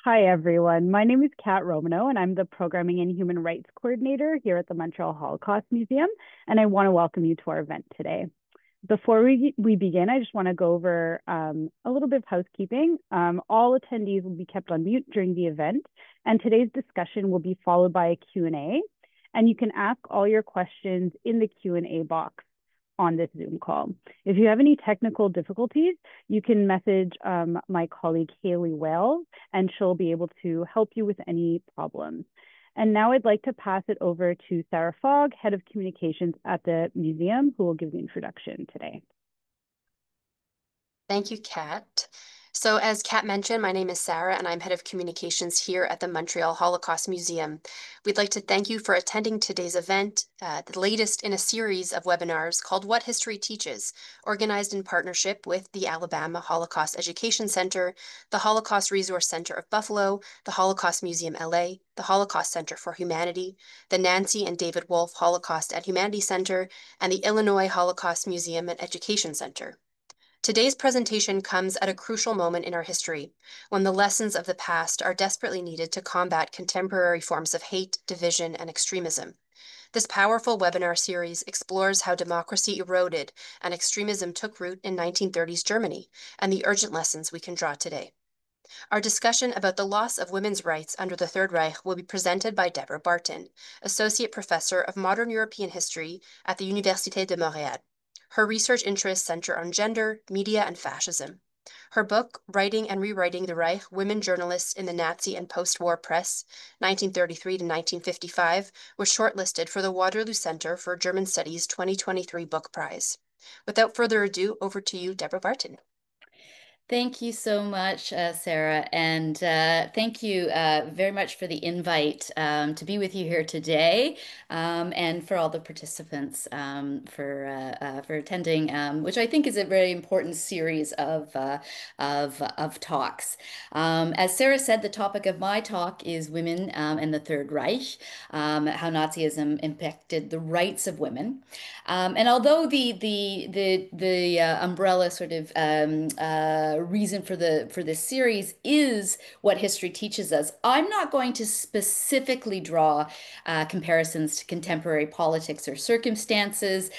Hi, everyone. My name is Kat Romano, and I'm the Programming and Human Rights Coordinator here at the Montreal Holocaust Museum. And I want to welcome you to our event today. Before we begin, I just want to go over a little bit of housekeeping. All attendees will be kept on mute during the event, and today's discussion will be followed by a Q&A. And you can ask all your questions in the Q&A box on this Zoom call. If you have any technical difficulties, you can message my colleague Haley Wales, and she'll be able to help you with any problems. And now I'd like to pass it over to Sarah Fogg, Head of Communications at the museum, who will give the introduction today. Thank you, Kat. So as Kat mentioned, my name is Sarah and I'm Head of Communications here at the Montreal Holocaust Museum. We'd like to thank you for attending today's event, the latest in a series of webinars called What History Teaches, organized in partnership with the Alabama Holocaust Education Center, the Holocaust Resource Center of Buffalo, the Holocaust Museum LA, the Holocaust Center for Humanity, the Nancy and David Wolf Holocaust and Humanity Center, and the Illinois Holocaust Museum and Education Center. Today's presentation comes at a crucial moment in our history, when the lessons of the past are desperately needed to combat contemporary forms of hate, division, and extremism. This powerful webinar series explores how democracy eroded and extremism took root in 1930s Germany, and the urgent lessons we can draw today. Our discussion about the loss of women's rights under the Third Reich will be presented by Deborah Barton, Associate Professor of Modern European History at the Université de Montréal. Her research interests center on gender, media, and fascism. Her book, Writing and Rewriting the Reich, Women Journalists in the Nazi and Post-War Press, 1933 to 1955, was shortlisted for the Waterloo Center for German Studies 2023 Book Prize. Without further ado, over to you, Deborah Barton. Thank you so much, Sarah, and thank you very much for the invite to be with you here today, and for all the participants for attending, which I think is a very important series of talks. As Sarah said, the topic of my talk is women and the Third Reich, how Nazism impacted the rights of women, and although the umbrella sort of reason for this series is what history teaches us, I'm not going to specifically draw comparisons to contemporary politics or circumstances,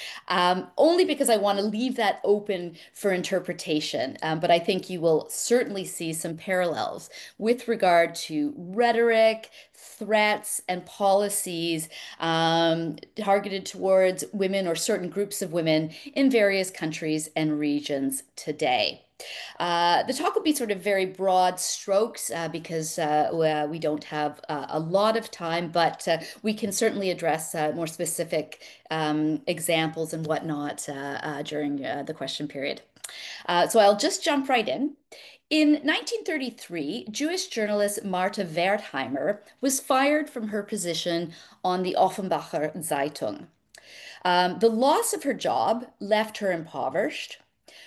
only because I want to leave that open for interpretation. But I think you will certainly see some parallels with regard to rhetoric, threats, and policies targeted towards women or certain groups of women in various countries and regions today. The talk will be sort of very broad strokes because we don't have a lot of time, but we can certainly address more specific examples and whatnot during the question period. So I'll just jump right in. In 1933, Jewish journalist Martha Wertheimer was fired from her position on the Offenbacher Zeitung. The loss of her job left her impoverished.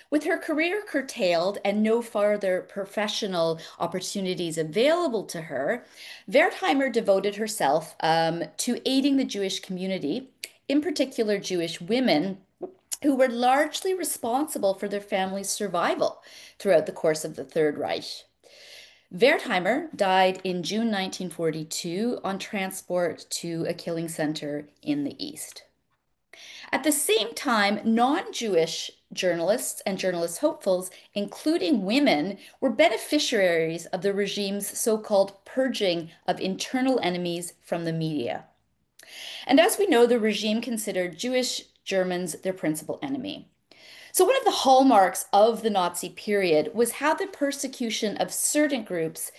With her career curtailed and no further professional opportunities available to her, Wertheimer devoted herself to aiding the Jewish community, in particular Jewish women, who were largely responsible for their family's survival throughout the course of the Third Reich. Wertheimer died in June 1942 on transport to a killing center in the East. At the same time, non-Jewish journalists and journalist hopefuls, including women, were beneficiaries of the regime's so-called purging of internal enemies from the media. And as we know, the regime considered Jewish Germans their principal enemy. So one of the hallmarks of the Nazi period was how the persecution of certain groups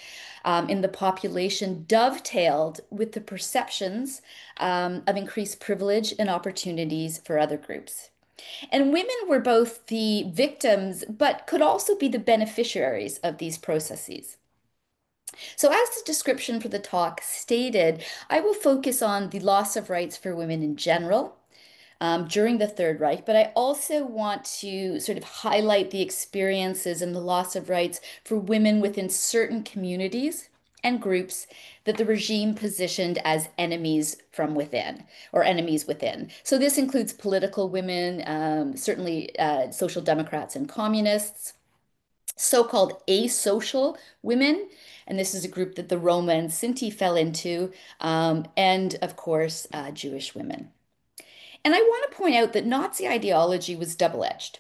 in the population dovetailed with the perceptions of increased privilege and opportunities for other groups. And women were both the victims, but could also be the beneficiaries of these processes. So as the description for the talk stated, I will focus on the loss of rights for women in general, during the Third Reich, but I also want to sort of highlight the experiences and the loss of rights for women within certain communities and groups that the regime positioned as enemies from within or enemies within. So this includes political women, certainly social democrats and communists, so-called asocial women, and this is a group that the Roma and Sinti fell into, and of course, Jewish women. And I want to point out that Nazi ideology was double-edged.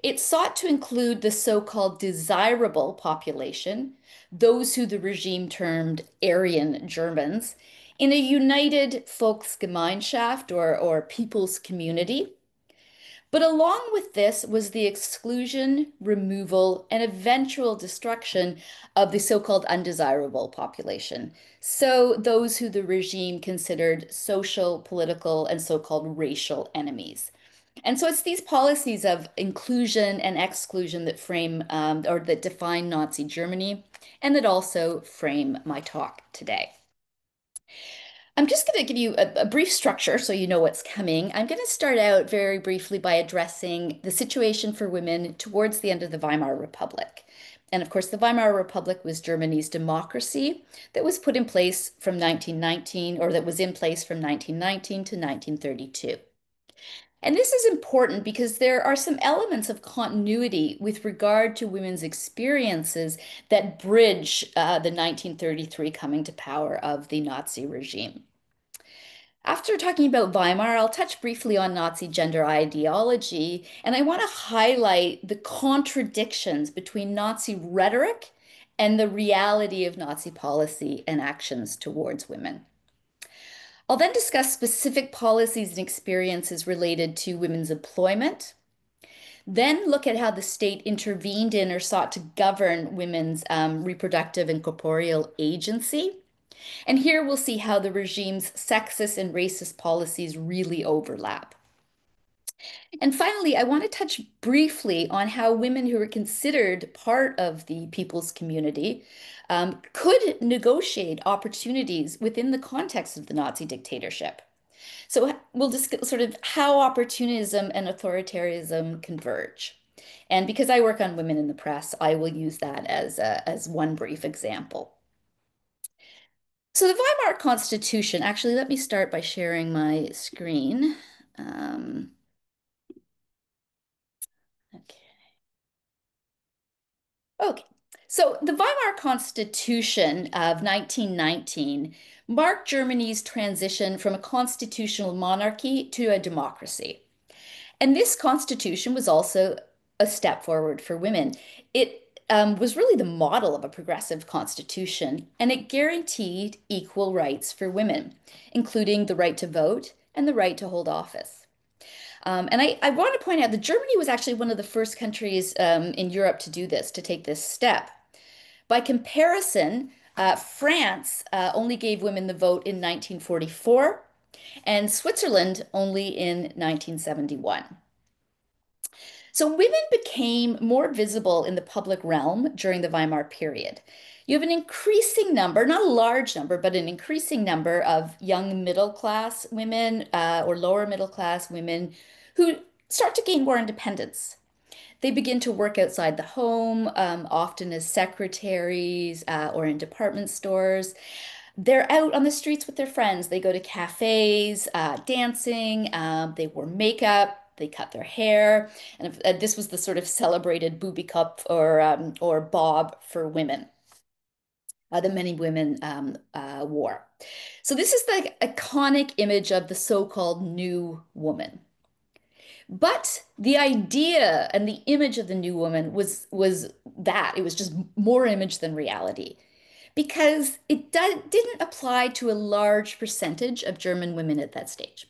It sought to include the so-called desirable population, those who the regime termed Aryan Germans, in a united Volksgemeinschaft or people's community. But along with this was the exclusion, removal, and eventual destruction of the so-called undesirable population. So those who the regime considered social, political, and so-called racial enemies. And so it's these policies of inclusion and exclusion that frame or that define Nazi Germany and that also frame my talk today. I'm just going to give you a brief structure so you know what's coming. I'm going to start out very briefly by addressing the situation for women towards the end of the Weimar Republic. And of course, the Weimar Republic was Germany's democracy that was put in place from 1919, or that was in place from 1919 to 1932. And this is important because there are some elements of continuity with regard to women's experiences that bridge the 1933 coming to power of the Nazi regime. After talking about Weimar, I'll touch briefly on Nazi gender ideology, and I want to highlight the contradictions between Nazi rhetoric and the reality of Nazi policy and actions towards women. I'll then discuss specific policies and experiences related to women's employment, then look at how the state intervened in or sought to govern women's reproductive and corporeal agency. And here we'll see how the regime's sexist and racist policies really overlap. And finally, I want to touch briefly on how women who were considered part of the people's community could negotiate opportunities within the context of the Nazi dictatorship. So we'll discuss sort of how opportunism and authoritarianism converge. And because I work on women in the press, I will use that as one brief example. So the Weimar Constitution, actually, let me start by sharing my screen. Okay. Okay. So the Weimar Constitution of 1919 marked Germany's transition from a constitutional monarchy to a democracy. And this constitution was also a step forward for women. It was really the model of a progressive constitution, and it guaranteed equal rights for women, including the right to vote and the right to hold office. And I want to point out that Germany was actually one of the first countries in Europe to do this, to take this step. By comparison, France only gave women the vote in 1944, and Switzerland only in 1971. So women became more visible in the public realm during the Weimar period. You have an increasing number, not a large number, but an increasing number of young middle class women or lower middle class women who start to gain more independence. They begin to work outside the home, often as secretaries or in department stores. They're out on the streets with their friends. They go to cafes, dancing, they wear makeup, they cut their hair. And this was the sort of celebrated booby cup or bob for women that many women wore. So this is the iconic image of the so-called new woman. But the idea and the image of the new woman was that it was just more image than reality because it didn't apply to a large percentage of German women at that stage.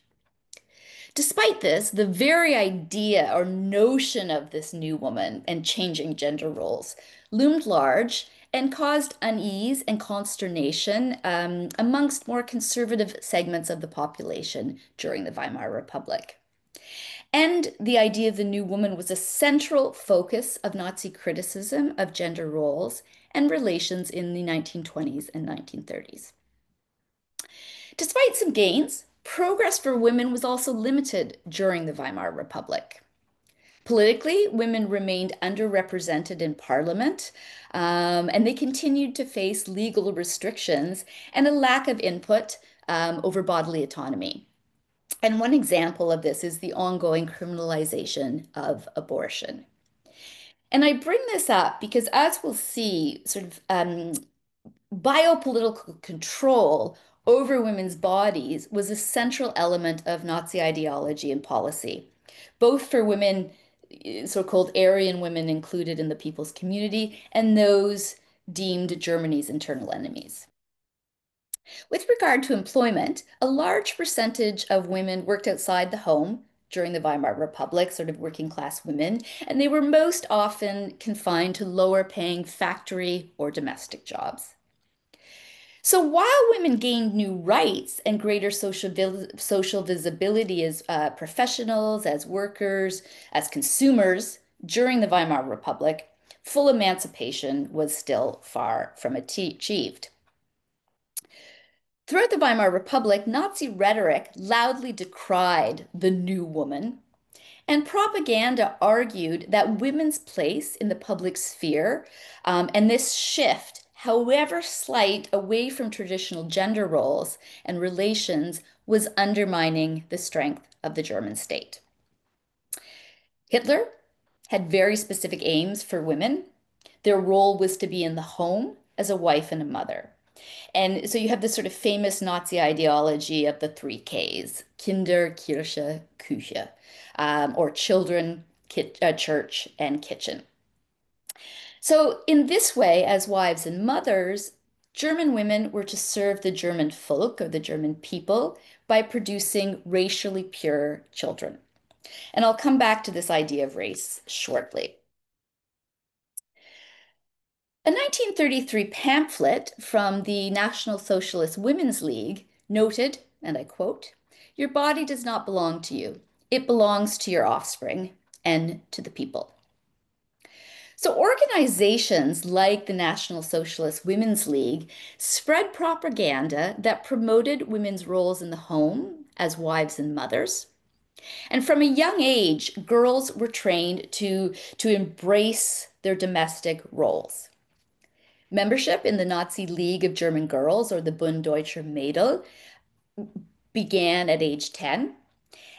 Despite this, the very idea or notion of this new woman and changing gender roles loomed large and caused unease and consternation amongst more conservative segments of the population during the Weimar Republic. And the idea of the new woman was a central focus of Nazi criticism of gender roles and relations in the 1920s and 1930s. Despite some gains, progress for women was also limited during the Weimar Republic. Politically, women remained underrepresented in parliament, and they continued to face legal restrictions and a lack of input over bodily autonomy. And one example of this is the ongoing criminalization of abortion. And I bring this up because, as we'll see, sort of biopolitical control over women's bodies was a central element of Nazi ideology and policy, both for women, so-called Aryan women included in the people's community, and those deemed Germany's internal enemies. With regard to employment, a large percentage of women worked outside the home during the Weimar Republic, sort of working class women, and they were most often confined to lower paying factory or domestic jobs. So while women gained new rights and greater social visibility as professionals, as workers, as consumers during the Weimar Republic, full emancipation was still far from achieved. Throughout the Weimar Republic, Nazi rhetoric loudly decried the new woman, and propaganda argued that women's place in the public sphere and this shift, however slight, away from traditional gender roles and relations was undermining the strength of the German state. Hitler had very specific aims for women. Their role was to be in the home as a wife and a mother. And so you have this sort of famous Nazi ideology of the three Ks, Kinder, Kirche, Küche, or children, church, and kitchen. So in this way, as wives and mothers, German women were to serve the German folk or the German people by producing racially pure children. And I'll come back to this idea of race shortly. A 1933 pamphlet from the National Socialist Women's League noted, and I quote, "Your body does not belong to you. It belongs to your offspring and to the people." So organizations like the National Socialist Women's League spread propaganda that promoted women's roles in the home as wives and mothers. And from a young age, girls were trained to embrace their domestic roles. Membership in the Nazi League of German Girls, or the Bund Deutscher Mädel, began at age 10.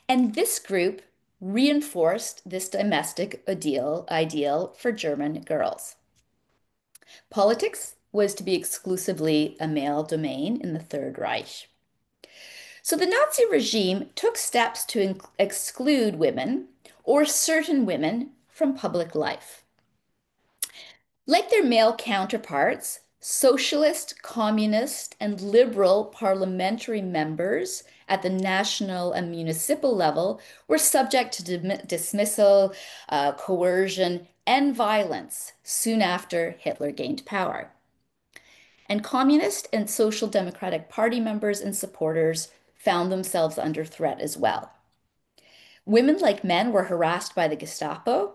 And this group reinforced this domestic ideal for German girls. Politics was to be exclusively a male domain in the Third Reich. So the Nazi regime took steps to exclude women, or certain women, from public life. Like their male counterparts, socialist, communist, and liberal parliamentary members at the national and municipal level were subject to dismissal, coercion, and violence soon after Hitler gained power. And Communist and Social Democratic Party members and supporters found themselves under threat as well. Women, like men, were harassed by the Gestapo,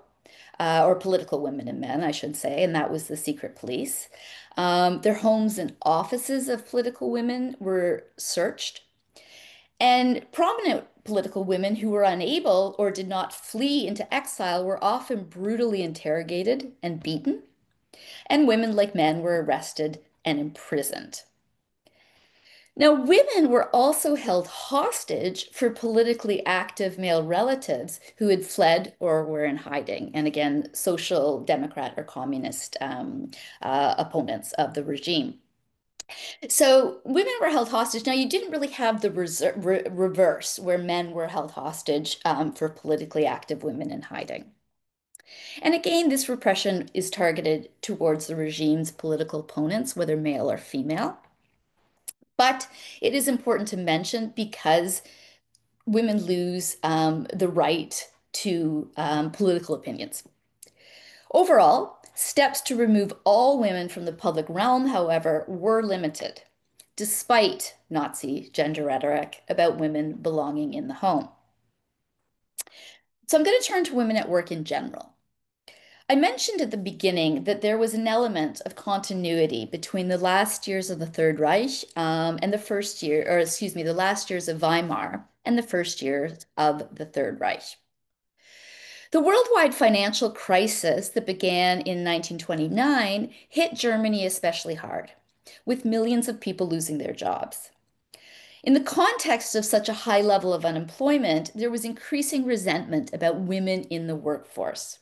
or political women and men, I should say, and that was the secret police. Their homes and offices of political women were searched. And prominent political women who were unable or did not flee into exile were often brutally interrogated and beaten. And women, like men, were arrested and imprisoned. Now, women were also held hostage for politically active male relatives who had fled or were in hiding. And again, social democrat or communist opponents of the regime. So women were held hostage. Now, you didn't really have the reverse where men were held hostage for politically active women in hiding. And again, this repression is targeted towards the regime's political opponents, whether male or female. But it is important to mention because women lose the right to political opinions. Overall, steps to remove all women from the public realm, however, were limited, despite Nazi gender rhetoric about women belonging in the home. So I'm going to turn to women at work in general. I mentioned at the beginning that there was an element of continuity between the last years of the Third Reich and the first year, or excuse me, the last years of Weimar and the first years of the Third Reich. The worldwide financial crisis that began in 1929 hit Germany especially hard, with millions of people losing their jobs. In the context of such a high level of unemployment, there was increasing resentment about women in the workforce.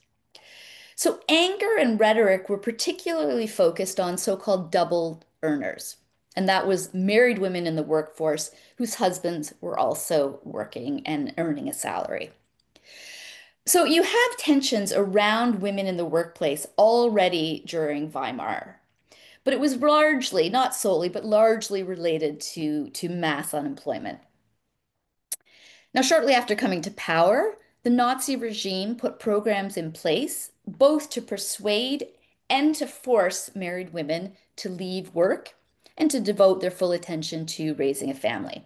So anger and rhetoric were particularly focused on so-called double earners. And that was married women in the workforce whose husbands were also working and earning a salary. So you have tensions around women in the workplace already during Weimar, but it was largely, not solely, but largely related to mass unemployment. Now, shortly after coming to power, the Nazi regime put programs in place both to persuade and to force married women to leave work and to devote their full attention to raising a family.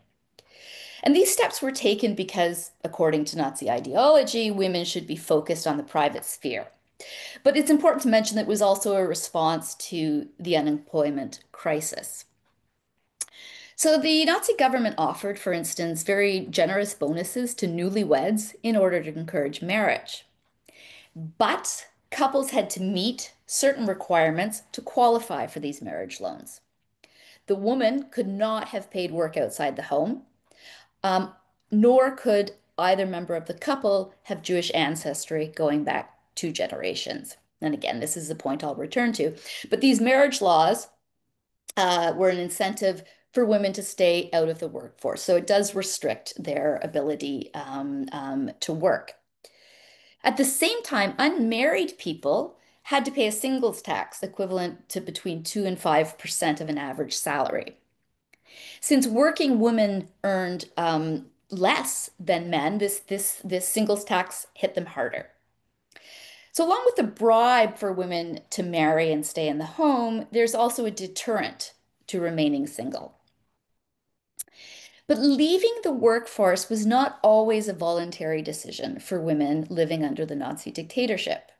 And these steps were taken because, according to Nazi ideology, women should be focused on the private sphere. But it's important to mention that it was also a response to the unemployment crisis. So the Nazi government offered, for instance, very generous bonuses to newlyweds in order to encourage marriage. But couples had to meet certain requirements to qualify for these marriage loans. The woman could not have paid work outside the home, um, nor could either member of the couple have Jewish ancestry going back 2 generations. And again, this is the point I'll return to. But these marriage laws were an incentive for women to stay out of the workforce. So it does restrict their ability to work. At the same time, unmarried people had to pay a singles tax equivalent to between 2 and 5% of an average salary. Since working women earned less than men, this singles tax hit them harder. So, along with the bribe for women to marry and stay in the home, there's also a deterrent to remaining single. But leaving the workforce was not always a voluntary decision for women living under the Nazi dictatorship.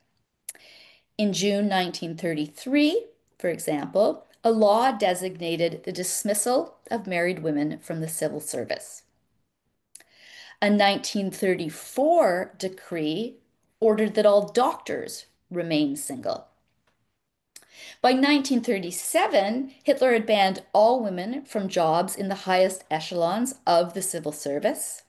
In June 1933, for example, a law designated the dismissal of married women from the civil service. A 1934 decree ordered that all doctors remain single. By 1937, Hitler had banned all women from jobs in the highest echelons of the civil service.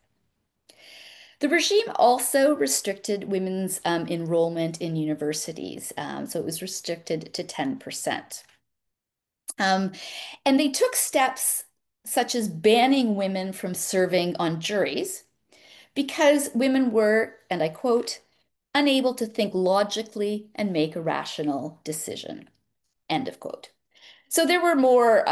The regime also restricted women's enrollment in universities, so it was restricted to 10%. And they took steps such as banning women from serving on juries because women were, and I quote, unable to think logically and make a rational decision, end of quote. So there were more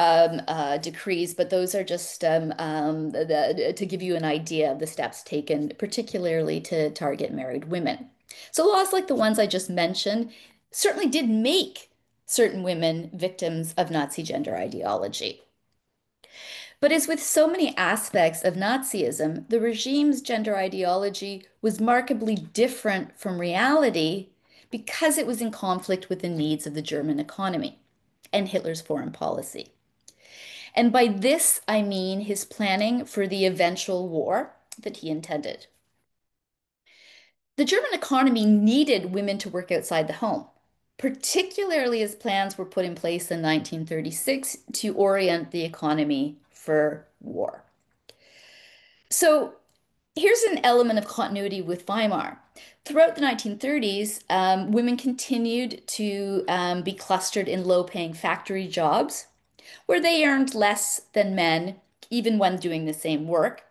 decrees, but those are just to give you an idea of the steps taken, particularly to target married women. So laws like the ones I just mentioned certainly did make certain women victims of Nazi gender ideology. But as with so many aspects of Nazism, the regime's gender ideology was markedly different from reality because it was in conflict with the needs of the German economy and Hitler's foreign policy. And by this, I mean his planning for the eventual war that he intended. The German economy needed women to work outside the home, particularly as plans were put in place in 1936 to orient the economy for war. So here's an element of continuity with Weimar. Throughout the 1930s, women continued to be clustered in low-paying factory jobs where they earned less than men, even when doing the same work,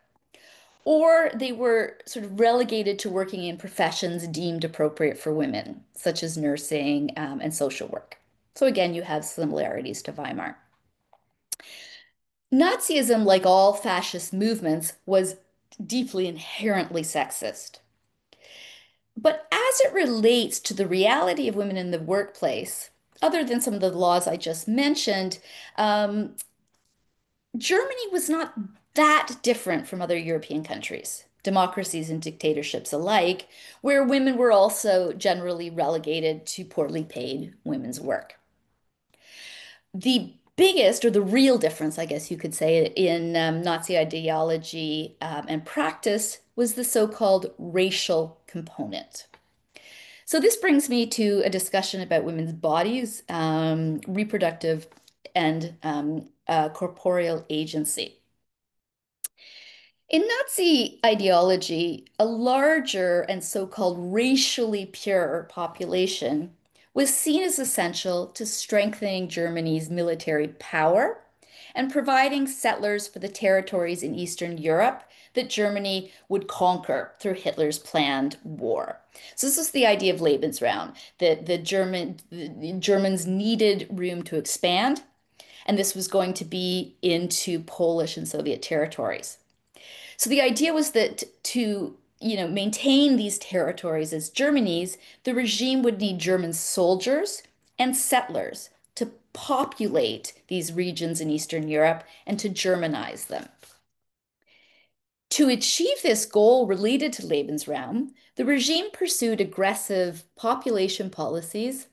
or they were sort of relegated to working in professions deemed appropriate for women, such as nursing and social work. So again, you have similarities to Weimar. Nazism, like all fascist movements, was deeply inherently sexist. But as it relates to the reality of women in the workplace, other than some of the laws I just mentioned, Germany was not that different from other European countries, democracies and dictatorships alike, where women were also generally relegated to poorly paid women's work. The biggest, or the real difference, I guess you could say, in Nazi ideology and practice was the so-called racial component. So this brings me to a discussion about women's bodies, reproductive and corporeal agency. In Nazi ideology, a larger and so-called racially pure population was seen as essential to strengthening Germany's military power and providing settlers for the territories in Eastern Europe that Germany would conquer through Hitler's planned war. So this was the idea of Lebensraum, that the Germans needed room to expand, and this was going to be into Polish and Soviet territories. So the idea was that to, maintain these territories as Germany's, the regime would need German soldiers and settlers to populate these regions in Eastern Europe and to Germanize them. To achieve this goal related to Lebensraum, the regime pursued aggressive population policies,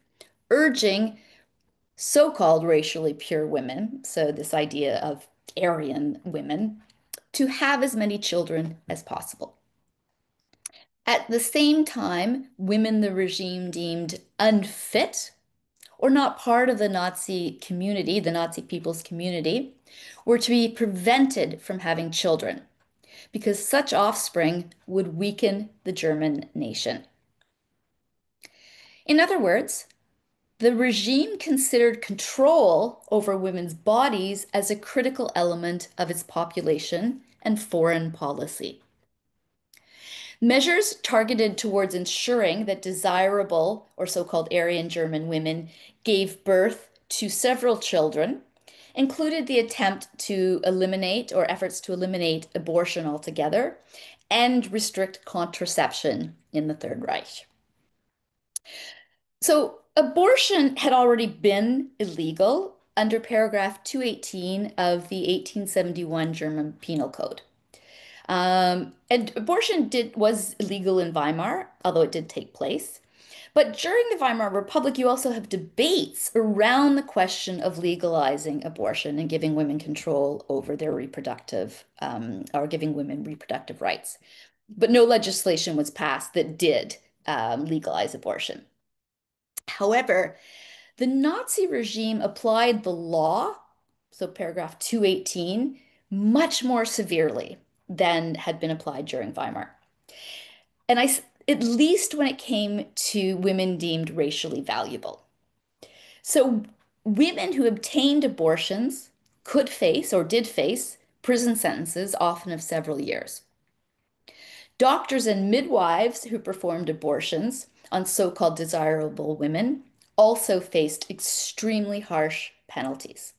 urging so-called racially pure women, so this idea of Aryan women, to have as many children as possible. At the same time, women the regime deemed unfit or not part of the Nazi community, the Nazi people's community, were to be prevented from having children because such offspring would weaken the German nation. In other words, the regime considered control over women's bodies as a critical element of its population and foreign policy. Measures targeted towards ensuring that desirable or so-called Aryan German women gave birth to several children included the attempt to eliminate or efforts to eliminate abortion altogether and restrict contraception in the Third Reich. So abortion had already been illegal under paragraph 218 of the 1871 German Penal Code. And abortion was illegal in Weimar, although it did take place. But during the Weimar Republic, you also have debates around the question of legalizing abortion and giving women control over their reproductive, or giving women reproductive rights. But no legislation was passed that did legalize abortion. However, the Nazi regime applied the law, so paragraph 218, much more severely than had been applied during Weimar. And at least when it came to women deemed racially valuable. So women who obtained abortions could face or did face prison sentences, often of several years. Doctors and midwives who performed abortions on so-called desirable women also faced extremely harsh penalties.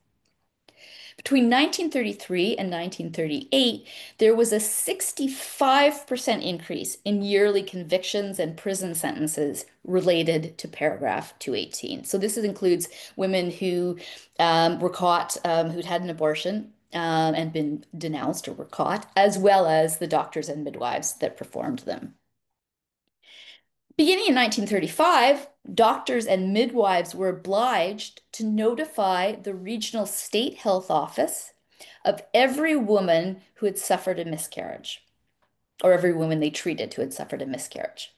Between 1933 and 1938, there was a 65% increase in yearly convictions and prison sentences related to paragraph 218. So this includes women who were caught, who'd had an abortion and been denounced or were caught, as well as the doctors and midwives that performed them. Beginning in 1935, doctors and midwives were obliged to notify the regional state health office of every woman who had suffered a miscarriage, or every woman they treated who had suffered a miscarriage.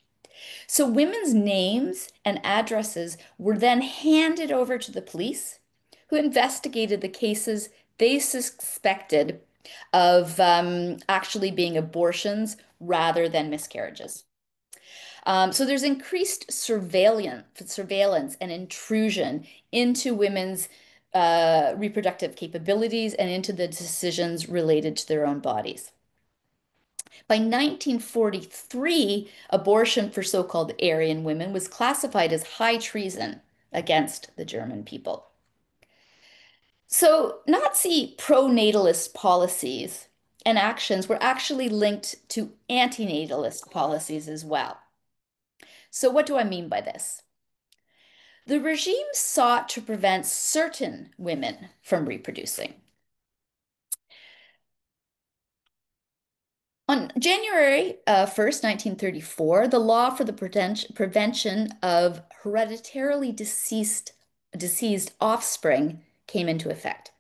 So women's names and addresses were then handed over to the police, who investigated the cases they suspected of actually being abortions rather than miscarriages. So there's increased surveillance and intrusion into women's reproductive capabilities and into the decisions related to their own bodies. By 1943, abortion for so-called Aryan women was classified as high treason against the German people. So Nazi pro-natalist policies and actions were actually linked to anti-natalist policies as well. So what do I mean by this? The regime sought to prevent certain women from reproducing. On January 1st, 1934, the law for the prevention of hereditarily diseased offspring came into effect.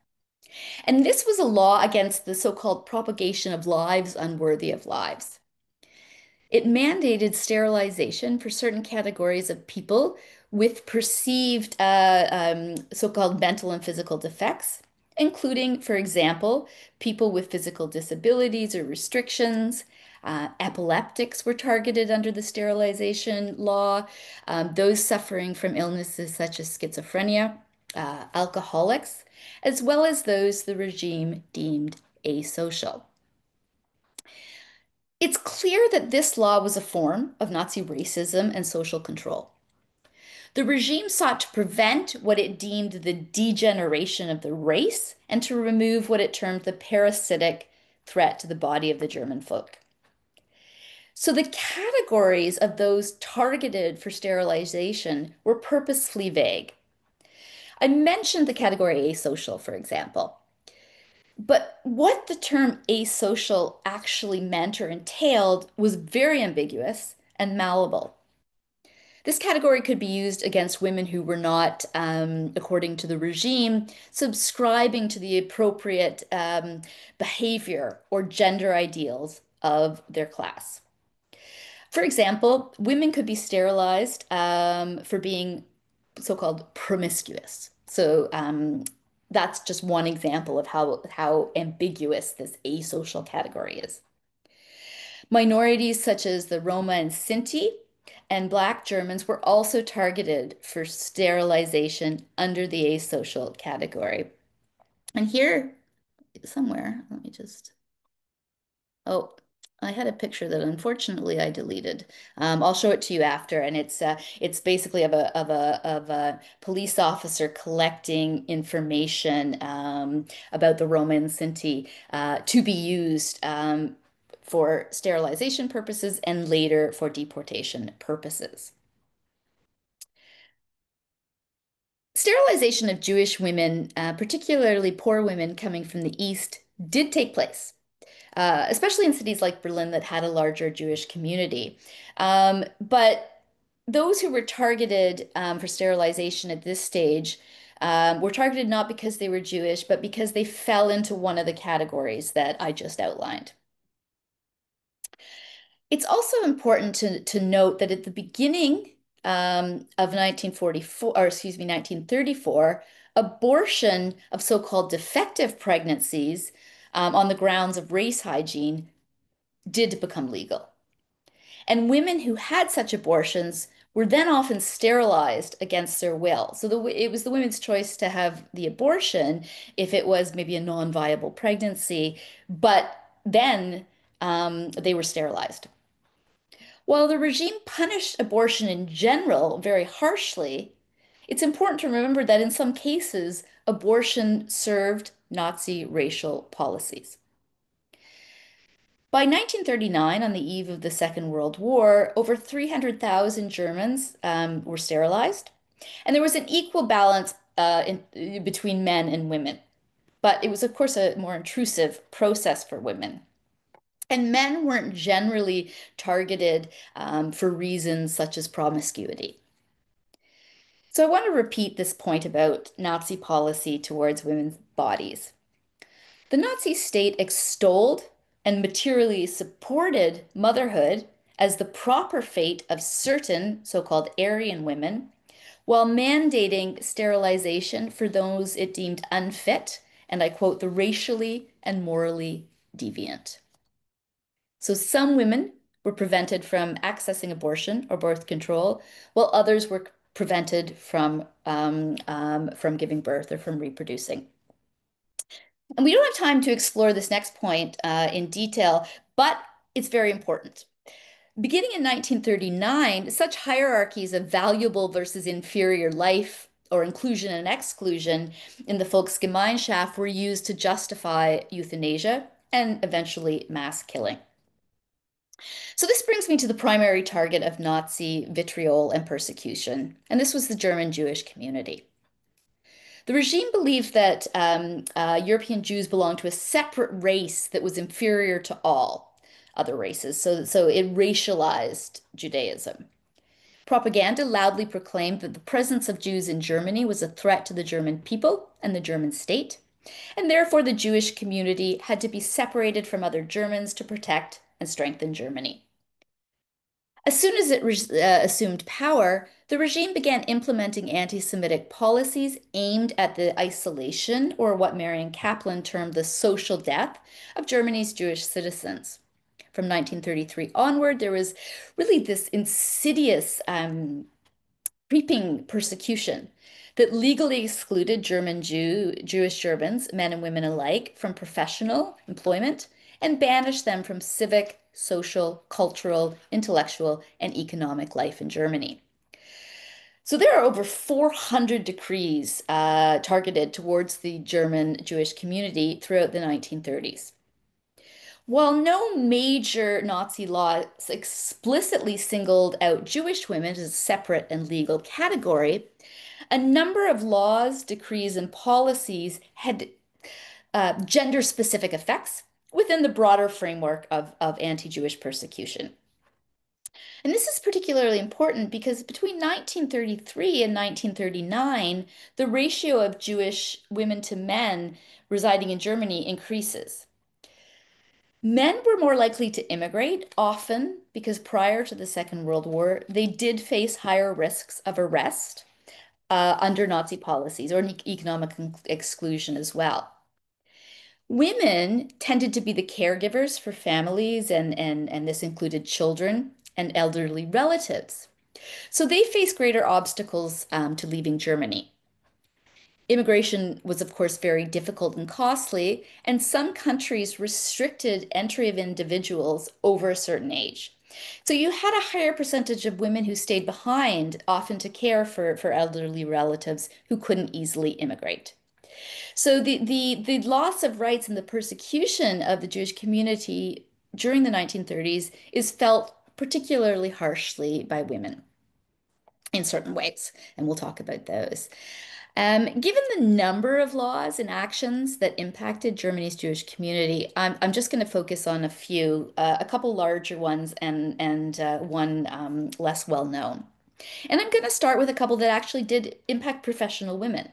And this was a law against the so-called propagation of lives unworthy of lives. It mandated sterilization for certain categories of people with perceived so-called mental and physical defects, including, for example, people with physical disabilities or restrictions. Epileptics were targeted under the sterilization law, those suffering from illnesses such as schizophrenia, alcoholics, as well as those the regime deemed asocial. It's clear that this law was a form of Nazi racism and social control. The regime sought to prevent what it deemed the degeneration of the race and to remove what it termed the parasitic threat to the body of the German folk. So the categories of those targeted for sterilization were purposefully vague. I mentioned the category asocial, for example. But what the term asocial actually meant or entailed was very ambiguous and malleable. This category could be used against women who were not, according to the regime, subscribing to the appropriate behavior or gender ideals of their class. For example, women could be sterilized for being so-called promiscuous. So that's just one example of how ambiguous this asocial category is. Minorities such as the Roma and Sinti and Black Germans were also targeted for sterilization under the asocial category. And here, somewhere, let me just, oh, I had a picture that unfortunately I deleted. I'll show it to you after, and it's basically of a police officer collecting information about the Roma and Sinti to be used for sterilization purposes and later for deportation purposes. Sterilization of Jewish women, particularly poor women coming from the East, did take place. Especially in cities like Berlin that had a larger Jewish community. But those who were targeted for sterilization at this stage were targeted not because they were Jewish, but because they fell into one of the categories that I just outlined. It's also important to note that at the beginning of 1944, or excuse me, 1934, abortion of so-called defective pregnancies on the grounds of race hygiene did become legal. And women who had such abortions were then often sterilized against their will. So it was the women's choice to have the abortion if it was maybe a non-viable pregnancy, but then they were sterilized. While the regime punished abortion in general very harshly, it's important to remember that in some cases, abortion served Nazi racial policies. By 1939, on the eve of the Second World War, over 300,000 Germans were sterilized, and there was an equal balance between men and women. But it was, of course, a more intrusive process for women. And men weren't generally targeted for reasons such as promiscuity. So I want to repeat this point about Nazi policy towards women's bodies. The Nazi state extolled and materially supported motherhood as the proper fate of certain so-called Aryan women, while mandating sterilization for those it deemed unfit, and I quote, the racially and morally deviant. So some women were prevented from accessing abortion or birth control, while others were prevented from giving birth or from reproducing. And we don't have time to explore this next point in detail, but it's very important. Beginning in 1939, such hierarchies of valuable versus inferior life or inclusion and exclusion in the Volksgemeinschaft were used to justify euthanasia and eventually mass killing. So this brings me to the primary target of Nazi vitriol and persecution, and this was the German Jewish community. The regime believed that European Jews belonged to a separate race that was inferior to all other races, so it racialized Judaism. Propaganda loudly proclaimed that the presence of Jews in Germany was a threat to the German people and the German state, and therefore the Jewish community had to be separated from other Germans to protect and strengthen Germany. As soon as it assumed power, the regime began implementing anti-Semitic policies aimed at the isolation, or what Marion Kaplan termed the social death, of Germany's Jewish citizens. From 1933 onward, there was really this insidious creeping persecution that legally excluded Jewish Germans, men and women alike, from professional employment and banished them from civic, social, cultural, intellectual, and economic life in Germany. So there are over 400 decrees targeted towards the German Jewish community throughout the 1930s. While no major Nazi laws explicitly singled out Jewish women as a separate and legal category, a number of laws, decrees, and policies had gender-specific effects within the broader framework of anti-Jewish persecution. And this is particularly important because between 1933 and 1939, the ratio of Jewish women to men residing in Germany increases. Men were more likely to immigrate, often because prior to the Second World War, they did face higher risks of arrest under Nazi policies or economic exclusion as well. Women tended to be the caregivers for families, and this included children and elderly relatives. So they faced greater obstacles to leaving Germany. Immigration was, of course, very difficult and costly, and some countries restricted entry of individuals over a certain age. So you had a higher percentage of women who stayed behind, often to care for elderly relatives who couldn't easily immigrate. So the loss of rights and the persecution of the Jewish community during the 1930s is felt particularly harshly by women in certain ways, and we'll talk about those. Given the number of laws and actions that impacted Germany's Jewish community, I'm just going to focus on a few, a couple larger ones and one less well known. And I'm going to start with a couple that actually did impact professional women.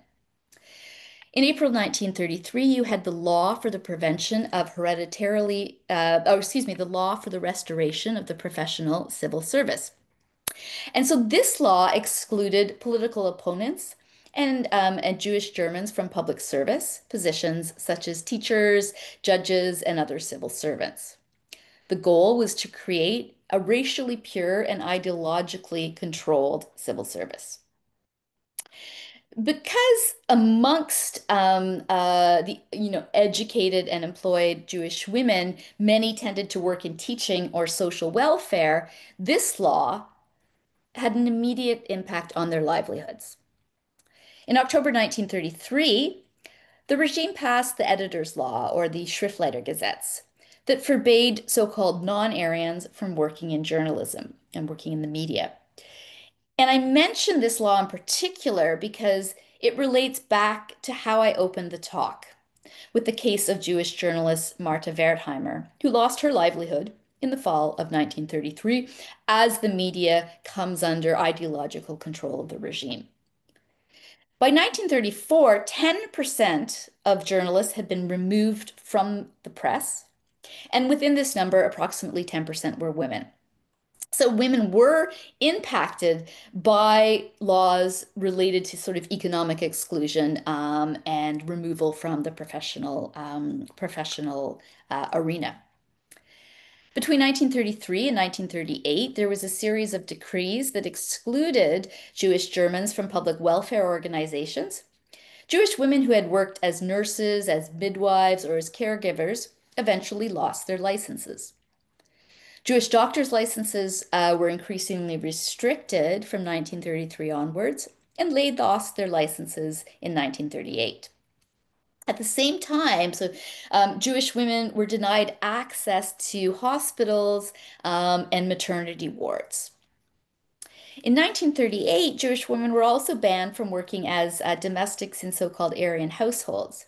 In April 1933, you had the law for the prevention of the law for the restoration of the professional civil service. And so this law excluded political opponents and Jewish Germans from public service positions such as teachers, judges, and other civil servants. The goal was to create a racially pure and ideologically controlled civil service. Because amongst the educated and employed Jewish women, many tended to work in teaching or social welfare, this law had an immediate impact on their livelihoods. In October 1933, the regime passed the Editor's Law, or the Schriftleitergesetz, that forbade so-called non-Aryans from working in journalism and working in the media. And I mention this law in particular because it relates back to how I opened the talk with the case of Jewish journalist Martha Wertheimer, who lost her livelihood in the fall of 1933 as the media comes under ideological control of the regime. By 1934, 10% of journalists had been removed from the press, and within this number, approximately 10% were women. So women were impacted by laws related to sort of economic exclusion and removal from the professional arena. Between 1933 and 1938, there was a series of decrees that excluded Jewish Germans from public welfare organizations. Jewish women who had worked as nurses, as midwives, or as caregivers eventually lost their licenses. Jewish doctors' licenses were increasingly restricted from 1933 onwards, and they lost their licenses in 1938. At the same time, Jewish women were denied access to hospitals and maternity wards. In 1938, Jewish women were also banned from working as domestics in so-called Aryan households.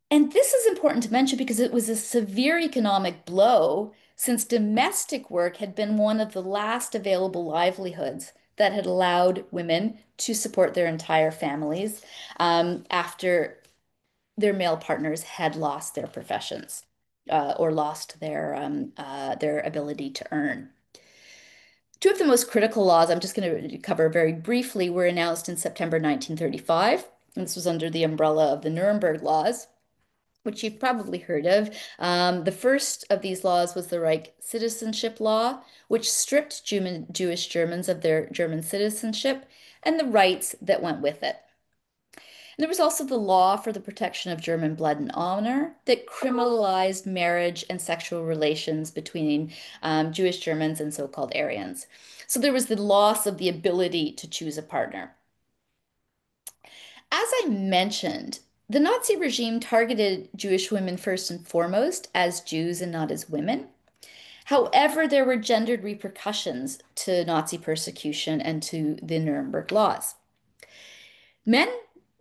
And this is important to mention because it was a severe economic blow since domestic work had been one of the last available livelihoods that had allowed women to support their entire families after their male partners had lost their professions or lost their ability to earn. Two of the most critical laws I'm just going to cover very briefly were announced in September 1935. And this was under the umbrella of the Nuremberg Laws, which you've probably heard of. The first of these laws was the Reich Citizenship Law, which stripped Jewish Germans of their German citizenship and the rights that went with it. And there was also the Law for the Protection of German Blood and Honor that criminalized marriage and sexual relations between Jewish Germans and so-called Aryans. So there was the loss of the ability to choose a partner. As I mentioned, the Nazi regime targeted Jewish women first and foremost as Jews and not as women. However, there were gendered repercussions to Nazi persecution and to the Nuremberg laws. Men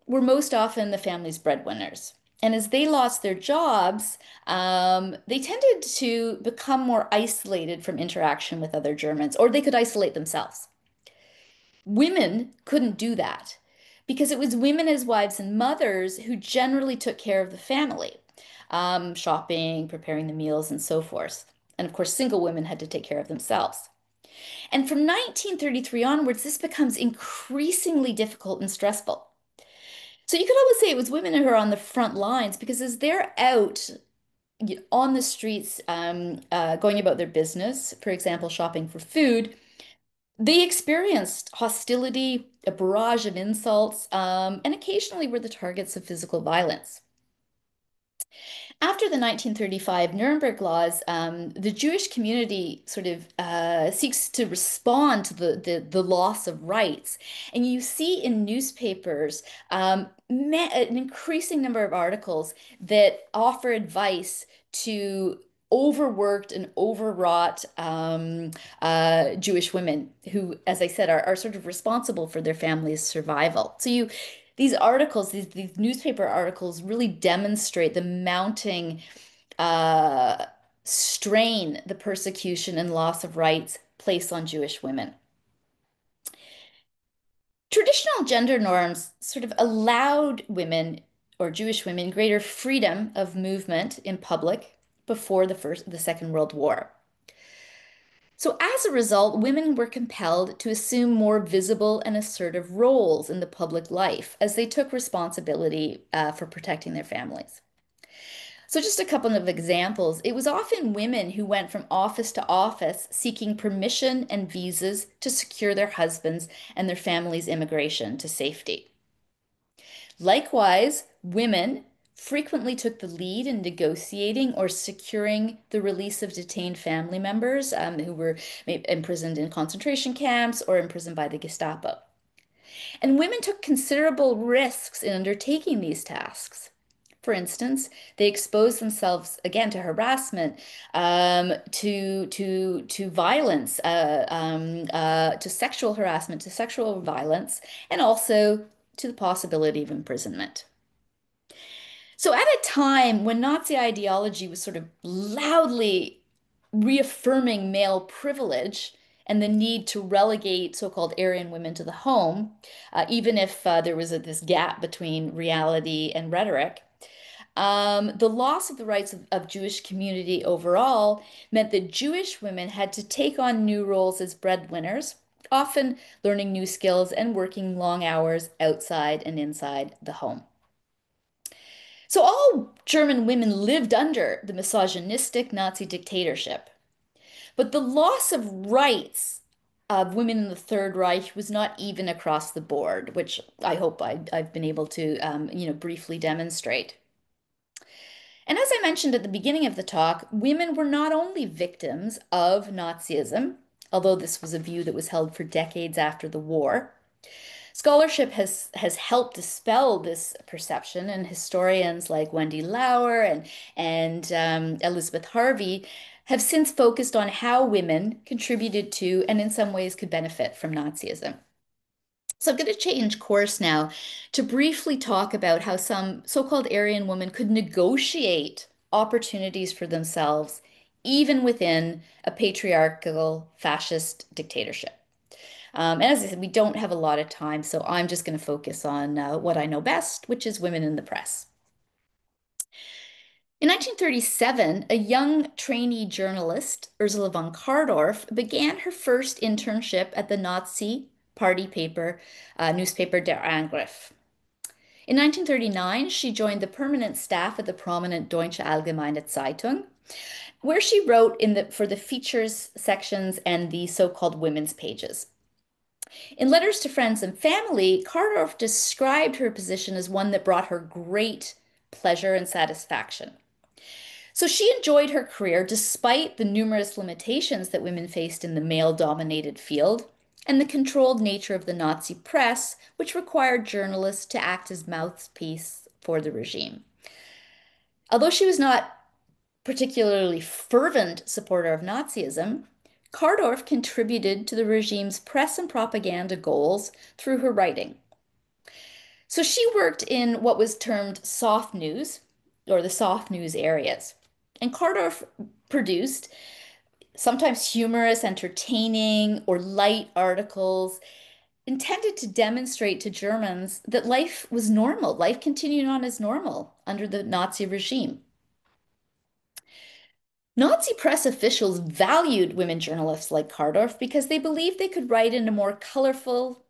were most often the family's breadwinners. And as they lost their jobs, they tended to become more isolated from interaction with other Germans, or they could isolate themselves. Women couldn't do that because it was women as wives and mothers who generally took care of the family, shopping, preparing the meals, and so forth. And of course, single women had to take care of themselves. And from 1933 onwards, this becomes increasingly difficult and stressful. So you could almost say it was women who are on the front lines because as they're out on the streets, going about their business, for example, shopping for food, they experienced hostility, a barrage of insults, and occasionally were the targets of physical violence. After the 1935 Nuremberg laws, the Jewish community sort of seeks to respond to the loss of rights. And you see in newspapers an increasing number of articles that offer advice to overworked and overwrought Jewish women who, as I said, are sort of responsible for their family's survival. So these articles, these newspaper articles really demonstrate the mounting strain the persecution and loss of rights place on Jewish women. Traditional gender norms sort of allowed women or Jewish women greater freedom of movement in public before the Second World War. So as a result, women were compelled to assume more visible and assertive roles in the public life as they took responsibility for protecting their families. So just a couple of examples. It was often women who went from office to office seeking permission and visas to secure their husbands and their families' immigration to safety. Likewise, women frequently took the lead in negotiating or securing the release of detained family members who were imprisoned in concentration camps or imprisoned by the Gestapo. And women took considerable risks in undertaking these tasks. For instance, they exposed themselves again to harassment, to violence, to sexual harassment, to sexual violence, and also to the possibility of imprisonment. So at a time when Nazi ideology was sort of loudly reaffirming male privilege and the need to relegate so-called Aryan women to the home, even if there was this gap between reality and rhetoric, the loss of the rights of Jewish community overall meant that Jewish women had to take on new roles as breadwinners, often learning new skills and working long hours outside and inside the home. So all German women lived under the misogynistic Nazi dictatorship. But the loss of rights of women in the Third Reich was not even across the board, which I hope I've been able to, briefly demonstrate. And as I mentioned at the beginning of the talk, women were not only victims of Nazism, although this was a view that was held for decades after the war. Scholarship has helped dispel this perception, and historians like Wendy Lauer and Elizabeth Harvey have since focused on how women contributed to and in some ways could benefit from Nazism. So I'm going to change course now to briefly talk about how some so-called Aryan women could negotiate opportunities for themselves, even within a patriarchal fascist dictatorship. And as I said, we don't have a lot of time, so I'm just going to focus on what I know best, which is women in the press. In 1937, a young trainee journalist, Ursula von Kardorf, began her first internship at the Nazi party newspaper Der Angriff. In 1939, she joined the permanent staff at the prominent Deutsche Allgemeine Zeitung, where she wrote for the features sections and the so-called women's pages. In letters to friends and family, Kardorf described her position as one that brought her great pleasure and satisfaction. So she enjoyed her career despite the numerous limitations that women faced in the male-dominated field and the controlled nature of the Nazi press, which required journalists to act as mouthpiece for the regime. Although she was not particularly fervent supporter of Nazism, Kardorf contributed to the regime's press and propaganda goals through her writing. So she worked in what was termed soft news, or the soft news areas. And Kardorf produced sometimes humorous, entertaining, or light articles intended to demonstrate to Germans that life was normal. Life continued on as normal under the Nazi regime. Nazi press officials valued women journalists like Kardorf because they believed they could write in a more colorful,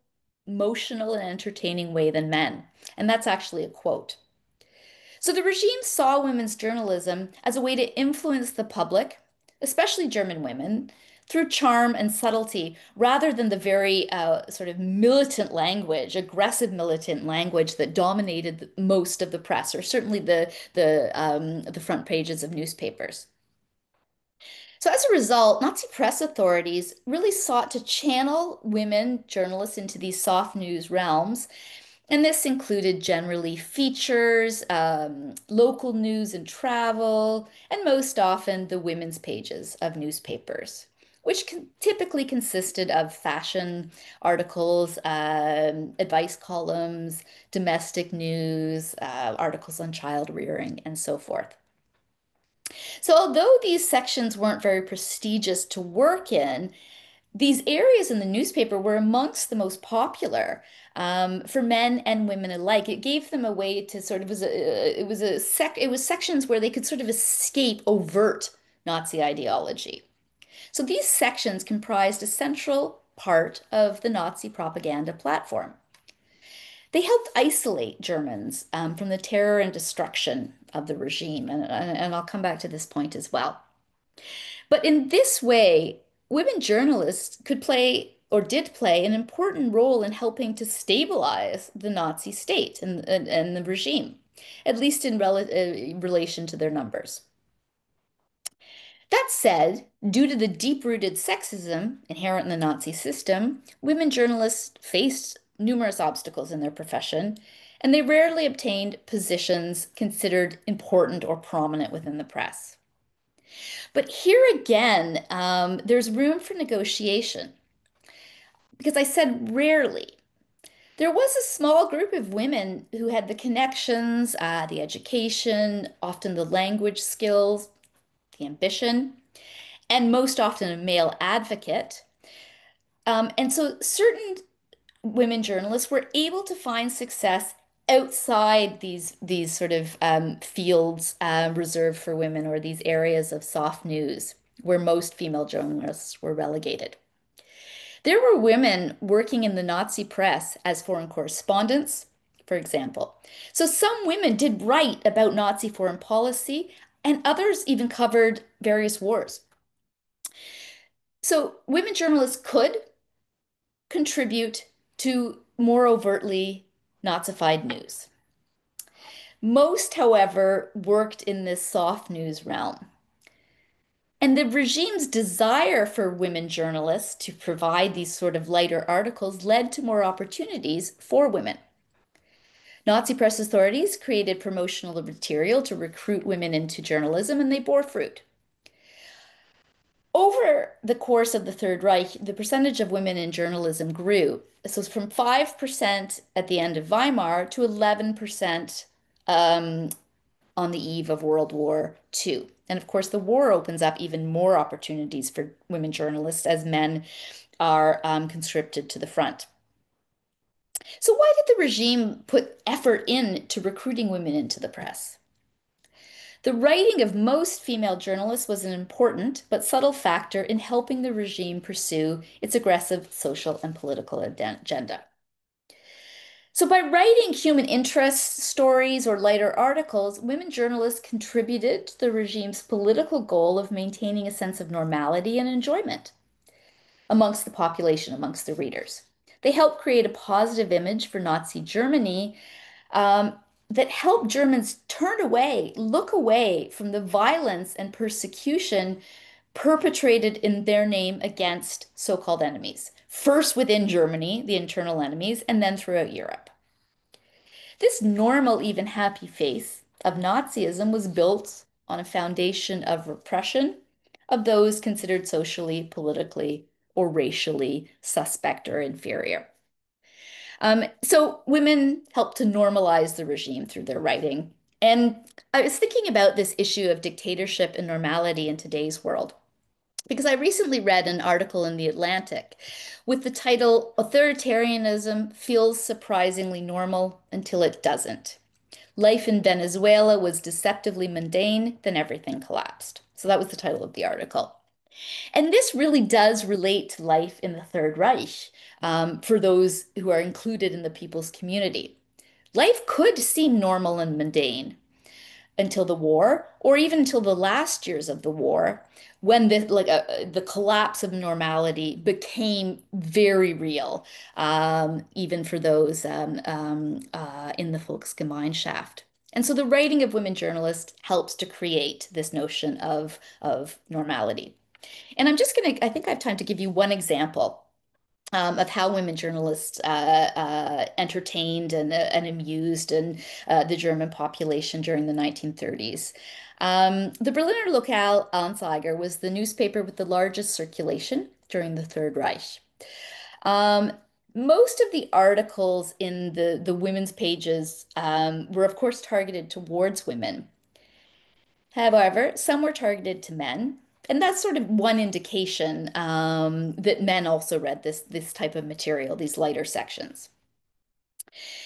emotional, and entertaining way than men. And that's actually a quote. So the regime saw women's journalism as a way to influence the public, especially German women, through charm and subtlety, rather than the very sort of militant language, aggressive militant language that dominated most of the press, or certainly the front pages of newspapers. So as a result, Nazi press authorities really sought to channel women journalists into these soft news realms. And this included generally features, local news and travel, and most often the women's pages of newspapers, which typically consisted of fashion articles, advice columns, domestic news, articles on child rearing, and so forth. So although these sections weren't very prestigious to work in, these areas in the newspaper were amongst the most popular for men and women alike. It gave them a way to sort of it was sections where they could sort of escape overt Nazi ideology. So these sections comprised a central part of the Nazi propaganda platform. They helped isolate Germans from the terror and destruction of the regime, and I'll come back to this point as well. But in this way, women journalists could play or did play an important role in helping to stabilize the Nazi state and the regime, at least in relation to their numbers. That said, due to the deep-rooted sexism inherent in the Nazi system, women journalists faced numerous obstacles in their profession, and they rarely obtained positions considered important or prominent within the press. But here again, there's room for negotiation. Because I said rarely. There was a small group of women who had the connections, the education, often the language skills, the ambition, and most often a male advocate. And so certain women journalists were able to find success outside these sort of fields reserved for women, or these areas of soft news where most female journalists were relegated. There were women working in the Nazi press as foreign correspondents, for example. So some women did write about Nazi foreign policy, and others even covered various wars. So women journalists could contribute to more overtly Nazified news. Most, however, worked in this soft news realm. And the regime's desire for women journalists to provide these sort of lighter articles led to more opportunities for women. Nazi press authorities created promotional material to recruit women into journalism, and they bore fruit. Over the course of the Third Reich, the percentage of women in journalism grew. So it's from 5% at the end of Weimar to 11% on the eve of World War II. And of course, the war opens up even more opportunities for women journalists as men are conscripted to the front. So why did the regime put effort into recruiting women into the press? The writing of most female journalists was an important but subtle factor in helping the regime pursue its aggressive social and political agenda. So, by writing human interest stories or lighter articles, women journalists contributed to the regime's political goal of maintaining a sense of normality and enjoyment amongst the population, amongst the readers. They helped create a positive image for Nazi Germany that helped Germans look away from the violence and persecution perpetrated in their name against so-called enemies, first within Germany, the internal enemies, and then throughout Europe. This normal, even happy face of Nazism was built on a foundation of repression of those considered socially, politically, or racially suspect or inferior. So women helped to normalize the regime through their writing. And I was thinking about this issue of dictatorship and normality in today's world because I recently read an article in The Atlantic with the title Authoritarianism Feels Surprisingly Normal Until It Doesn't. Life in Venezuela was deceptively mundane, then everything collapsed. So that was the title of the article. And this really does relate to life in the Third Reich for those who are included in the people's community. Life could seem normal and mundane until the war, or even until the last years of the war, when the collapse of normality became very real, even for those in the Volksgemeinschaft. And so the writing of women journalists helps to create this notion of normality. And I think I have time to give you one example of how women journalists entertained and amused the German population during the 1930s. The Berliner Lokalanzeiger was the newspaper with the largest circulation during the Third Reich. Most of the articles in the women's pages were, of course, targeted towards women. However, some were targeted to men. And that's sort of one indication that men also read this type of material, these lighter sections.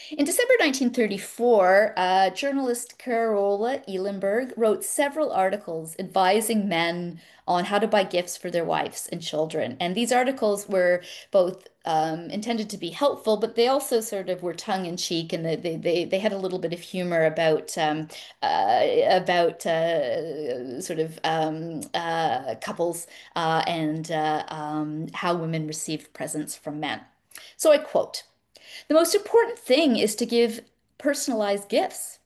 In December 1934, journalist Carola Elenberg wrote several articles advising men on how to buy gifts for their wives and children. And these articles were both intended to be helpful, but they also sort of were tongue in cheek, and they had a little bit of humor about couples and how women received presents from men. So I quote. The most important thing is to give personalized gifts.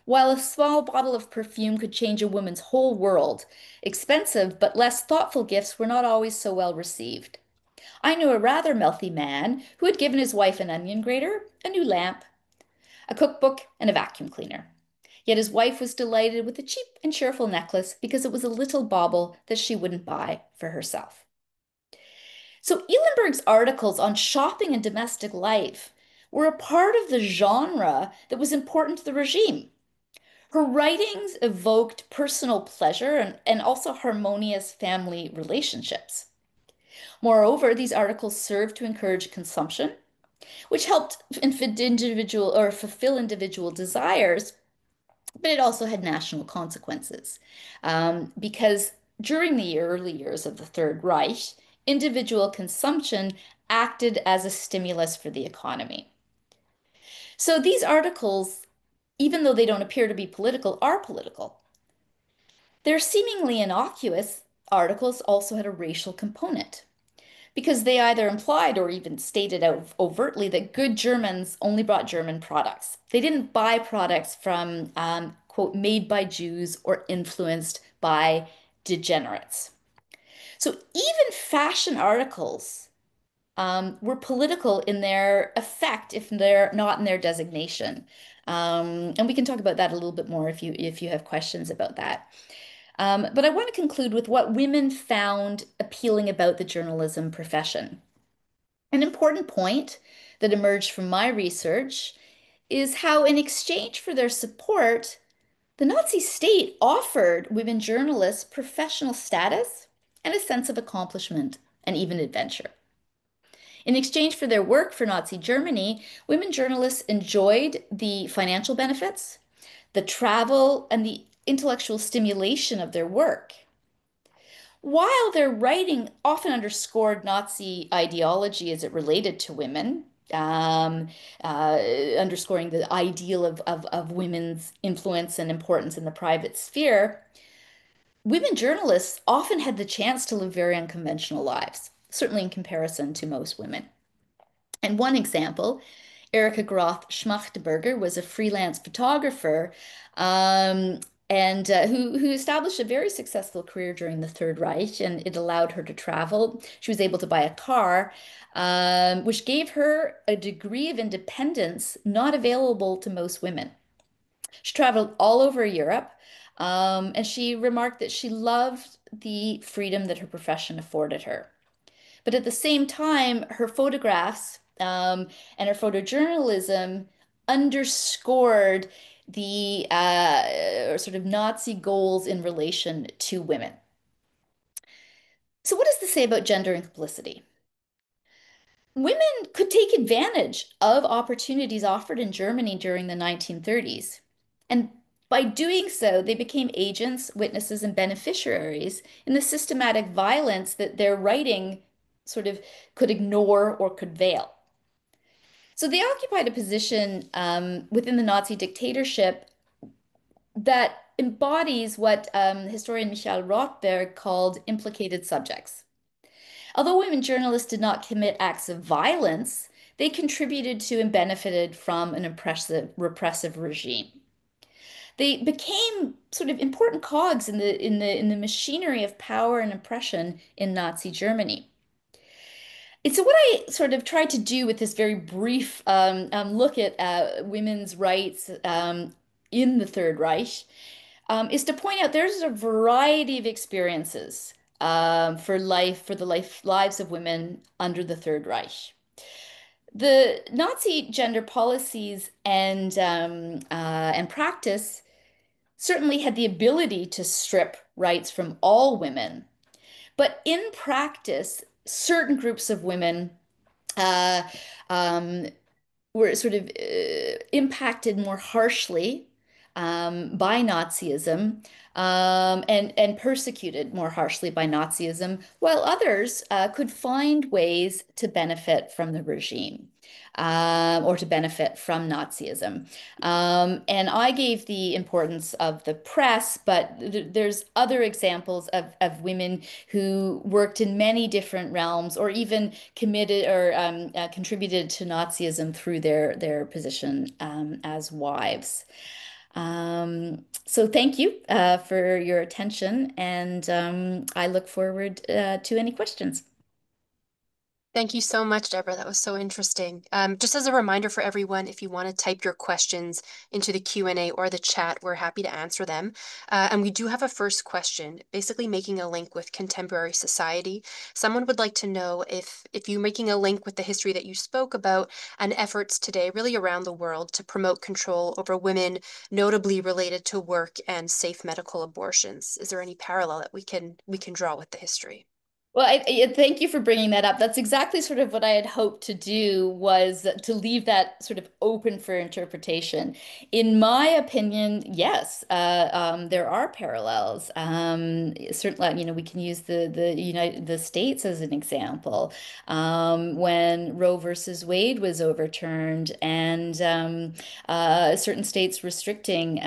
While a small bottle of perfume could change a woman's whole world, expensive but less thoughtful gifts were not always so well received. I knew a rather wealthy man who had given his wife an onion grater, a new lamp, a cookbook, and a vacuum cleaner. Yet his wife was delighted with a cheap and cheerful necklace because it was a little bauble that she wouldn't buy for herself. So Elenberg's articles on shopping and domestic life were a part of the genre that was important to the regime. Her writings evoked personal pleasure and also harmonious family relationships. Moreover, these articles served to encourage consumption, which helped fulfill individual desires, but it also had national consequences. Because during the early years of the Third Reich, individual consumption acted as a stimulus for the economy. So these articles, even though they don't appear to be political, are political. Their seemingly innocuous articles also had a racial component because they either implied or even stated out overtly that good Germans only bought German products. They didn't buy products from, quote, made by Jews or influenced by degenerates. So even fashion articles were political in their effect, if they're not in their designation. And we can talk about that a little bit more if you have questions about that. But I want to conclude with what women found appealing about the journalism profession. An important point that emerged from my research is how, in exchange for their support, the Nazi state offered women journalists professional status and a sense of accomplishment and even adventure. In exchange for their work for Nazi Germany, women journalists enjoyed the financial benefits, the travel, and the intellectual stimulation of their work. While their writing often underscored Nazi ideology as it related to women, um, underscoring the ideal of women's influence and importance in the private sphere, women journalists often had the chance to live very unconventional lives, certainly in comparison to most women. And one example, Erika Groth Schmachtenberger was a freelance photographer um, and who established a very successful career during the Third Reich, and it allowed her to travel. She was able to buy a car, which gave her a degree of independence not available to most women. She traveled all over Europe, and she remarked that she loved the freedom that her profession afforded her. But at the same time, her photographs and her photojournalism underscored the sort of Nazi goals in relation to women. So, what does this say about gender and complicity? Women could take advantage of opportunities offered in Germany during the 1930s. And by doing so, they became agents, witnesses, and beneficiaries in the systematic violence that their writing sort of could ignore or could veil. So they occupied a position within the Nazi dictatorship that embodies what historian Michael Rothberg called implicated subjects. Although women journalists did not commit acts of violence, they contributed to and benefited from an repressive regime. They became sort of important cogs in the machinery of power and oppression in Nazi Germany. And so what I sort of tried to do with this very brief look at women's rights in the Third Reich is to point out there's a variety of experiences for the lives of women under the Third Reich. The Nazi gender policies and practice certainly had the ability to strip rights from all women, but in practice, certain groups of women uh, um, were sort of impacted more harshly by Nazism and persecuted more harshly by Nazism, while others could find ways to benefit from the regime. Or to benefit from Nazism. And I gave the importance of the press, but there's other examples of women who worked in many different realms or even committed or contributed to Nazism through their position as wives. So thank you for your attention, and I look forward to any questions. Thank you so much, Deborah. That was so interesting. Just as a reminder for everyone, if you want to type your questions into the Q&A or the chat, we're happy to answer them. And we do have a first question, basically making a link with contemporary society. Someone would like to know if you're making a link with the history that you spoke about and efforts today really around the world to promote control over women, notably related to work and safe medical abortions. Is there any parallel that we can draw with the history? Well, thank you for bringing that up. That's exactly sort of what I had hoped to do, was to leave that sort of open for interpretation. In my opinion, yes, there are parallels. Certainly, we can use the States as an example. When Roe versus Wade was overturned and certain states restricting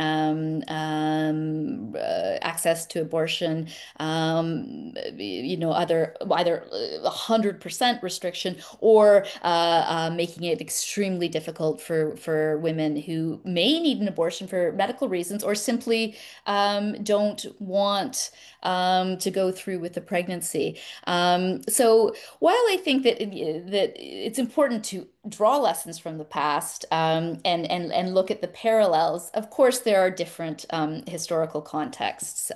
access to abortion, either 100% restriction or making it extremely difficult for women who may need an abortion for medical reasons or simply don't want to go through with the pregnancy. So while I think that it's important to draw lessons from the past and look at the parallels, of course there are different historical contexts,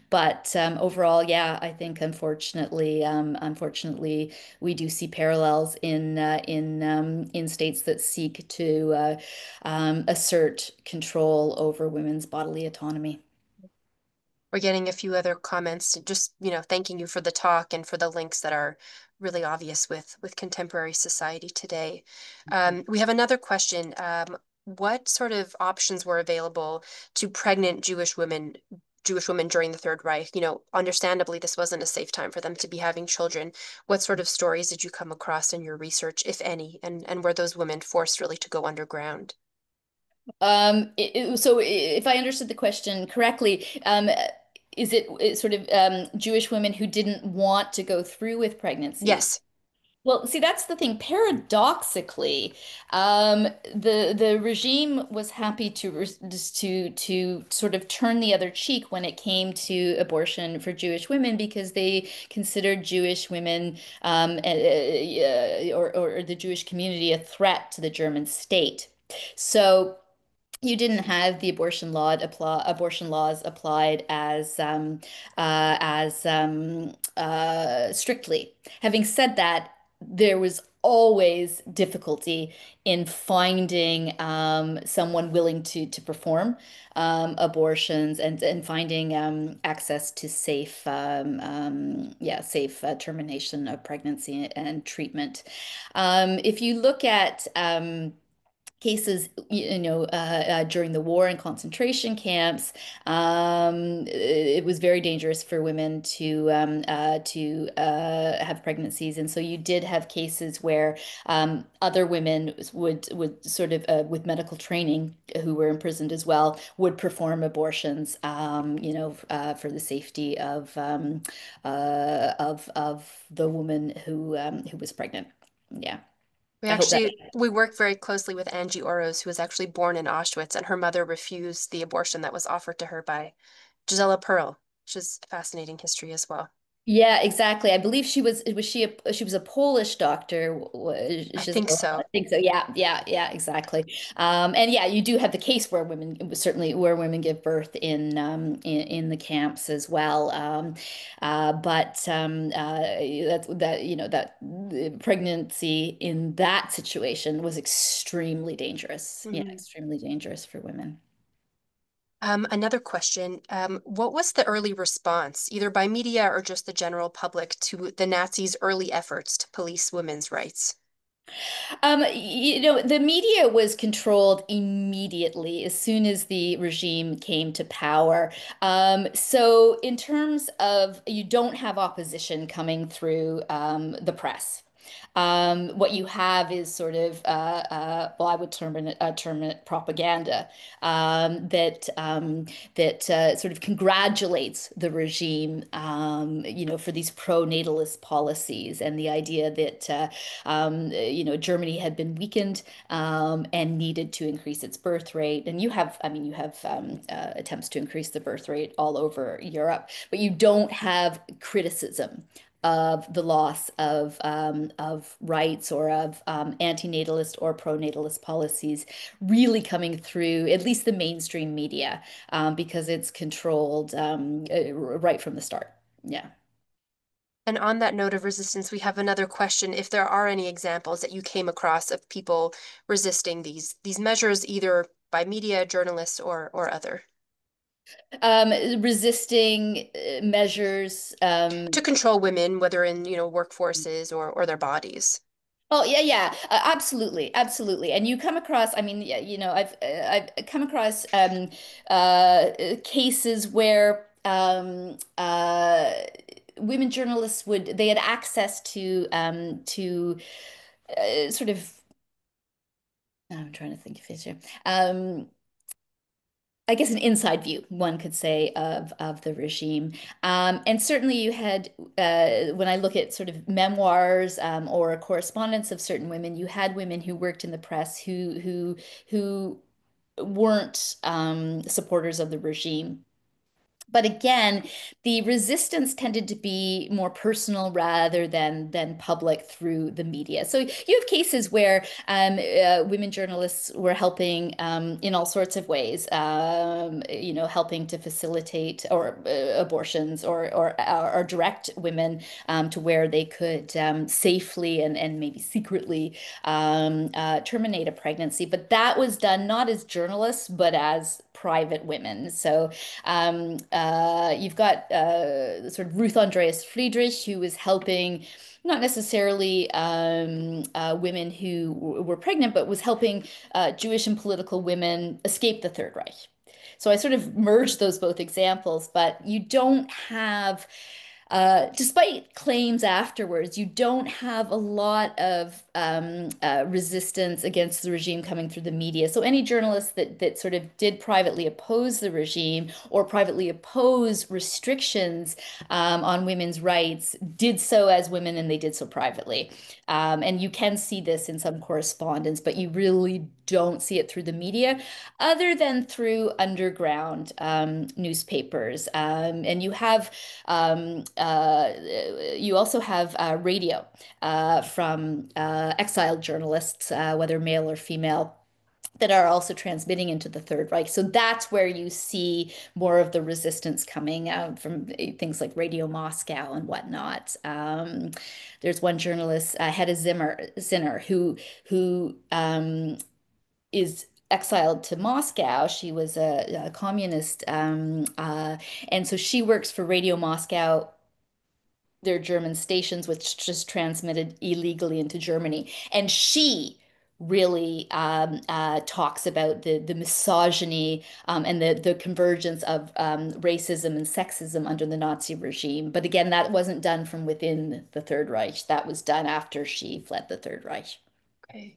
but overall, yeah, I think unfortunately, we do see parallels in states that seek to assert control over women's bodily autonomy. We're getting a few other comments, just, thanking you for the talk and for the links that are really obvious with contemporary society today. We have another question. what sort of options were available to pregnant Jewish women during the Third Reich? Understandably, this wasn't a safe time for them to be having children. What sort of stories did you come across in your research, if any, and were those women forced really to go underground? So if I understood the question correctly, is it sort of Jewish women who didn't want to go through with pregnancies? Yes. Well, see, that's the thing. Paradoxically, the regime was happy to sort of turn the other cheek when it came to abortion for Jewish women because they considered Jewish women or the Jewish community a threat to the German state. So you didn't have the abortion laws applied as strictly. Having said that, there was always difficulty in finding someone willing to perform abortions and finding access to safe termination of pregnancy and treatment. If you look at cases, during the war in concentration camps, it was very dangerous for women to have pregnancies, and so you did have cases where other women would sort of with medical training who were imprisoned as well would perform abortions, for the safety of the woman who was pregnant. Yeah, We I hope that. actually we work very closely with Angie Oros, who was actually born in Auschwitz, and her mother refused the abortion that was offered to her by Gisela Pearl, which is a fascinating history as well. Yeah, exactly. I believe she was a Polish doctor. I She's, think I so. think so. Yeah, yeah, yeah, exactly. And yeah, you do have the case where women certainly where women give birth in the camps as well. But that pregnancy in that situation was extremely dangerous. Yeah, Mhm. extremely dangerous for women. Another question. What was the early response, either by media or just the general public, to the Nazis' early efforts to police women's rights? The media was controlled immediately as soon as the regime came to power. So in terms of you don't have opposition coming through the press. What you have is sort of, well, I would term it propaganda that sort of congratulates the regime, for these pro-natalist policies and the idea that Germany had been weakened and needed to increase its birth rate. And you have attempts to increase the birth rate all over Europe, but you don't have criticism of the loss of rights or of antinatalist or pronatalist policies really coming through at least the mainstream media because it's controlled right from the start. Yeah. And on that note of resistance, we have another question. If there are any examples that you came across of people resisting these measures, either by media, journalists, or other, Resisting measures. to control women, whether in, workforces or their bodies. Oh yeah, yeah, absolutely, absolutely. And you come across, I mean, yeah, I've come across cases where women journalists they had access to sort of. I'm trying to think of it here. I guess an inside view, one could say, of the regime. And certainly you had, when I look at sort of memoirs or correspondence of certain women, you had women who worked in the press who weren't supporters of the regime. But again, the resistance tended to be more personal rather than public through the media. So you have cases where women journalists were helping in all sorts of ways, helping to facilitate or abortions or direct women to where they could safely and maybe secretly terminate a pregnancy. But that was done not as journalists, but as private women. So you've got sort of Ruth Andreas Friedrich, who was helping not necessarily women who were pregnant, but was helping Jewish and political women escape the Third Reich. So I sort of merged those both examples, but you don't have despite claims afterwards, you don't have a lot of resistance against the regime coming through the media. So any journalists that sort of did privately oppose the regime or privately oppose restrictions on women's rights did so as women, and they did so privately. And you can see this in some correspondence, but you really don't see it through the media, other than through underground newspapers. And you also have radio from exiled journalists, whether male or female, that are also transmitting into the Third Reich. So that's where you see more of the resistance coming out from things like Radio Moscow and whatnot. There's one journalist, Hedda Zinner, who is exiled to Moscow. She was a communist, and so she works for Radio Moscow, their German stations, which just transmitted illegally into Germany. And she really talks about the misogyny and the convergence of racism and sexism under the Nazi regime. But again, that wasn't done from within the Third Reich. That was done after she fled the Third Reich. Okay.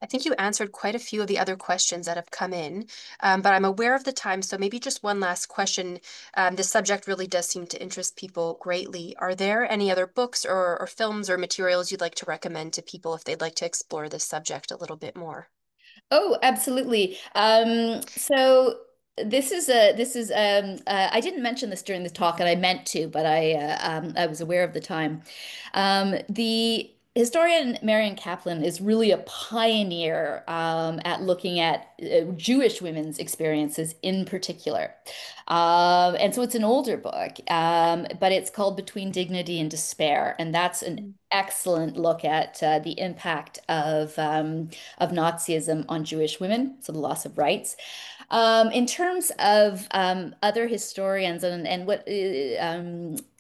I think you answered quite a few of the other questions that have come in, but I'm aware of the time, so maybe just one last question. This subject really does seem to interest people greatly. Are there any other books or films or materials you'd like to recommend to people if they'd like to explore this subject a little bit more? Oh, absolutely. So I didn't mention this during the talk, and I meant to, but I was aware of the time. The historian Marian Kaplan is really a pioneer at looking at Jewish women's experiences in particular. And so it's an older book, but it's called Between Dignity and Despair, and that's an excellent look at the impact of Nazism on Jewish women, so the loss of rights. In terms of other historians and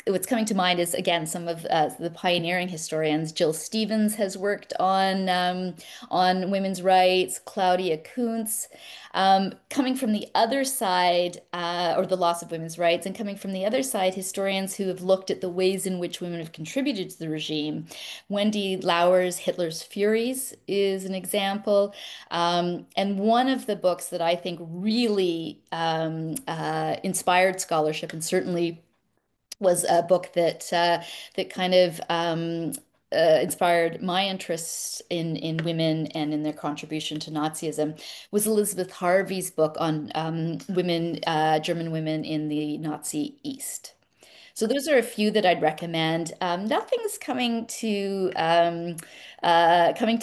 what's coming to mind is again some of the pioneering historians. Jill Stevens has worked on women's rights. Claudia Kuntz. Coming from the other side, or the loss of women's rights, and coming from the other side, historians who have looked at the ways in which women have contributed to the regime. Wendy Lauer's Hitler's Furies is an example. And one of the books that I think really inspired scholarship, and certainly was a book that kind of inspired my interest in women and in their contribution to Nazism, was Elizabeth Harvey's book on women, German women in the Nazi East. So those are a few that I'd recommend. Nothing's coming to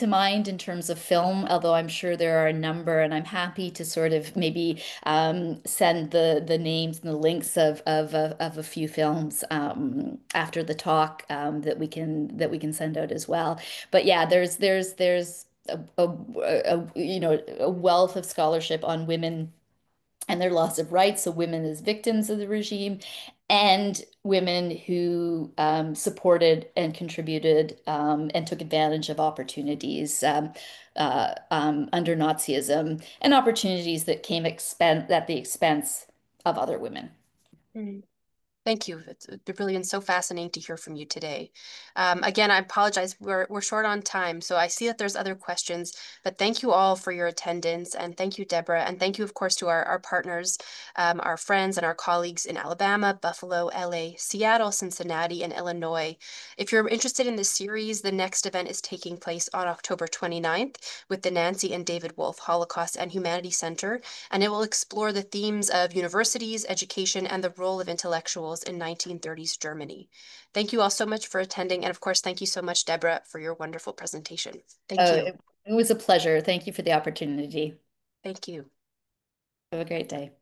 mind in terms of film, although I'm sure there are a number, and I'm happy to sort of maybe send the names and the links of a few films after the talk that we can send out as well. But yeah, there's a wealth of scholarship on women and their loss of rights, so women as victims of the regime, and women who supported and contributed and took advantage of opportunities under Nazism, and opportunities that came at the expense of other women. Mm. Thank you. It's really been so fascinating to hear from you today. Again, I apologize. We're short on time, so I see that there's other questions, but thank you all for your attendance, and thank you, Deborah, and thank you, of course, to our partners, our friends and our colleagues in Alabama, Buffalo, LA, Seattle, Cincinnati, and Illinois. If you're interested in this series, the next event is taking place on October 29th with the Nancy and David Wolf Holocaust and Humanities Center, and it will explore the themes of universities, education, and the role of intellectuals in 1930s Germany. Thank you all so much for attending. And of course, thank you so much, Deborah, for your wonderful presentation. Thank you. It was a pleasure. Thank you for the opportunity. Thank you. Have a great day.